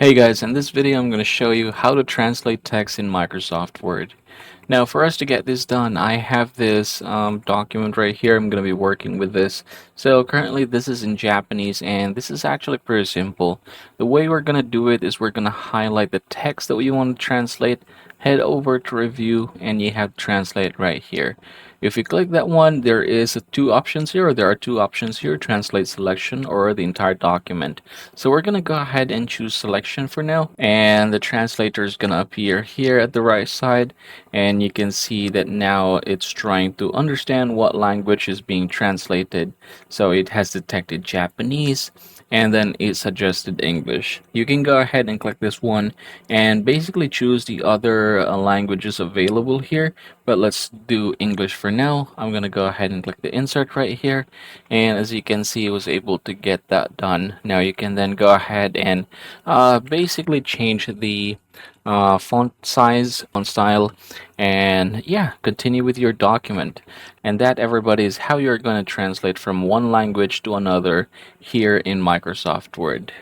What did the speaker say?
Hey guys, in this video I'm going to show you how to translate text in Microsoft Word. Now for us to get this done, I have this document right here. I'm going to be working with this. So currently this is in Japanese and this is actually pretty simple. The way we're going to do it is we're going to highlight the text that we want to translate, head over to review, and you have translate right here. If you click that one, there is two options here, or there are two options here, translate selection or the entire document. So we're gonna go ahead and choose selection for now, and the translator is gonna appear here at the right side, and you can see that now it's trying to understand what language is being translated. So it has detected Japanese, and then it suggested English. You can go ahead and click this one and basically choose the other languages available here, but let's do English for now. I'm gonna go ahead and click the insert right here, and as you can see, I was able to get that done. Now you can then go ahead and basically change the font size, font style, and yeah, continue with your document. And that, everybody, is how you're going to translate from one language to another here in Microsoft Word.